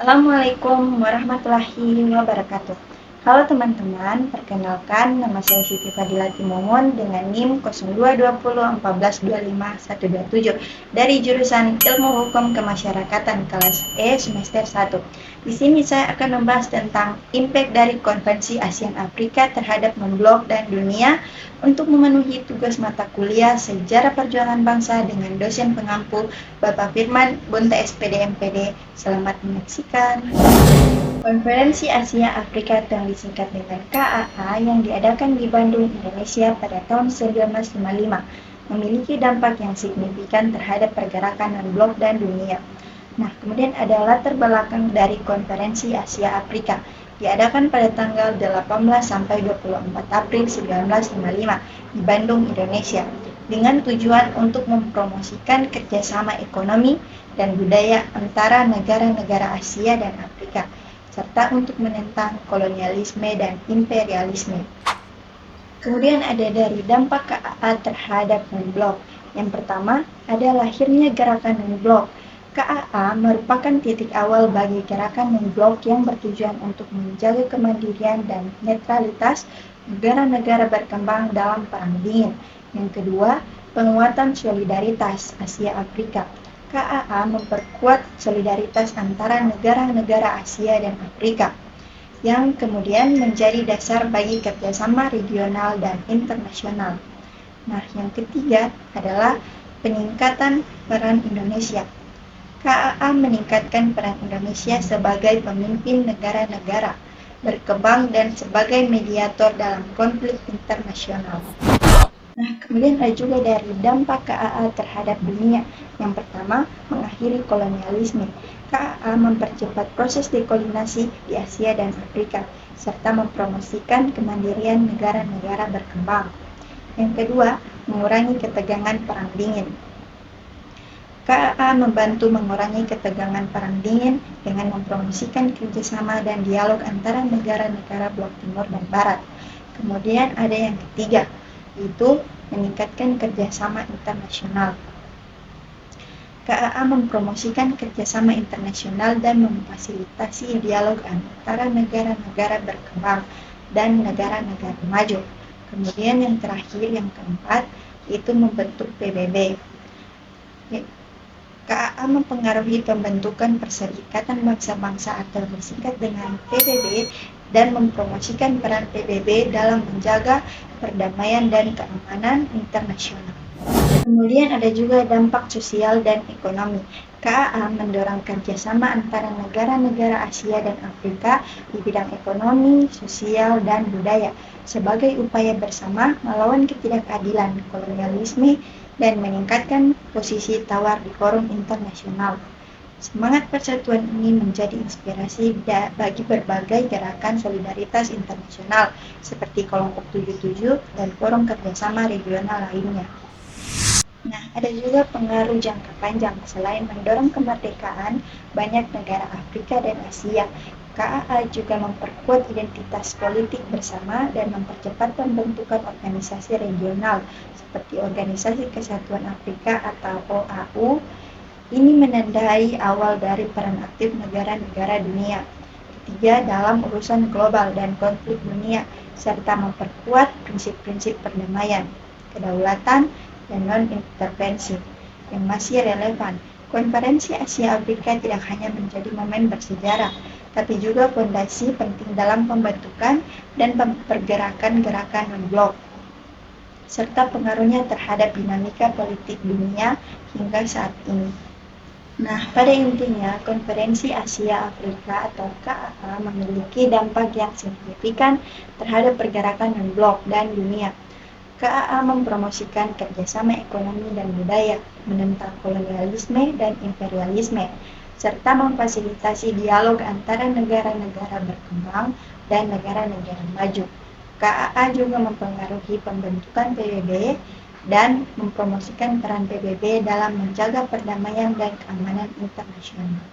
Assalamualaikum warahmatullahi wabarakatuh. Halo teman-teman, perkenalkan nama saya Siti Fadilati Momon dengan NIM 022014251127 dari jurusan Ilmu Hukum Kemasyarakatan kelas E semester 1. Di sini saya akan membahas tentang impact dari Konvensi ASEAN Afrika terhadap non-blok dan dunia untuk memenuhi tugas mata kuliah Sejarah Perjuangan Bangsa dengan dosen pengampu Bapak Firman Bonta SPD MPD. Selamat menyaksikan. Konferensi Asia Afrika yang disingkat dengan KAA yang diadakan di Bandung, Indonesia pada tahun 1955 memiliki dampak yang signifikan terhadap pergerakan non-blok dan dunia. Nah, kemudian ada latar belakang dari Konferensi Asia Afrika diadakan pada tanggal 18 sampai 24 April 1955 di Bandung, Indonesia dengan tujuan untuk mempromosikan kerjasama ekonomi dan budaya antara negara-negara Asia dan Afrika serta untuk menentang kolonialisme dan imperialisme. Kemudian ada dari dampak KAA terhadap non-blok. Yang pertama ada lahirnya gerakan non-blok. KAA merupakan titik awal bagi gerakan non-blok yang bertujuan untuk menjaga kemandirian dan netralitas negara-negara berkembang dalam Perang Dingin. Yang kedua, penguatan solidaritas Asia Afrika. KAA memperkuat solidaritas antara negara-negara Asia dan Afrika, yang kemudian menjadi dasar bagi kerjasama regional dan internasional. Nah, yang ketiga adalah peningkatan peran Indonesia. KAA meningkatkan peran Indonesia sebagai pemimpin negara-negara berkembang dan sebagai mediator dalam konflik internasional. Nah, kemudian ada juga dari dampak KAA terhadap dunia. Yang pertama, mengakhiri kolonialisme. KAA mempercepat proses dekolonisasi di Asia dan Afrika, serta mempromosikan kemandirian negara-negara berkembang. Yang kedua, mengurangi ketegangan Perang Dingin. KAA membantu mengurangi ketegangan Perang Dingin dengan mempromosikan kerjasama dan dialog antara negara-negara Blok Timur dan Barat. Kemudian ada yang ketiga, yaitu meningkatkan kerjasama internasional. KAA mempromosikan kerjasama internasional dan memfasilitasi dialog antara negara-negara berkembang dan negara-negara maju. Kemudian yang terakhir, yang keempat, yaitu membentuk PBB. KAA mempengaruhi pembentukan Perserikatan Bangsa-Bangsa atau disingkat dengan PBB dan mempromosikan peran PBB dalam menjaga perdamaian dan keamanan internasional. Kemudian ada juga dampak sosial dan ekonomi. KAA mendorong kerjasama antara negara-negara Asia dan Afrika di bidang ekonomi, sosial, dan budaya sebagai upaya bersama melawan ketidakadilan kolonialisme dan meningkatkan posisi tawar di forum internasional. Semangat persatuan ini menjadi inspirasi bagi berbagai gerakan solidaritas internasional seperti Kelompok 77 dan forum kerjasama regional lainnya. Nah, ada juga pengaruh jangka panjang. Selain mendorong kemerdekaan banyak negara Afrika dan Asia, KAA juga memperkuat identitas politik bersama dan mempercepat pembentukan organisasi regional seperti Organisasi Kesatuan Afrika atau OAU. Ini menandai awal dari peran aktif negara-negara dunia ketiga dalam urusan global dan konflik dunia, serta memperkuat prinsip-prinsip perdamaian, kedaulatan, dan non-intervensi yang masih relevan. Konferensi Asia Afrika tidak hanya menjadi momen bersejarah, tapi juga fondasi penting dalam pembentukan dan pergerakan gerakan non-blok, serta pengaruhnya terhadap dinamika politik dunia hingga saat ini. Nah, pada intinya, Konferensi Asia Afrika atau KAA memiliki dampak yang signifikan terhadap pergerakan non-blok dan dunia. KAA mempromosikan kerjasama ekonomi dan budaya, menentang kolonialisme dan imperialisme, serta memfasilitasi dialog antara negara-negara berkembang dan negara-negara maju. KAA juga mempengaruhi pembentukan PBB dan mempromosikan peran PBB dalam menjaga perdamaian dan keamanan internasional.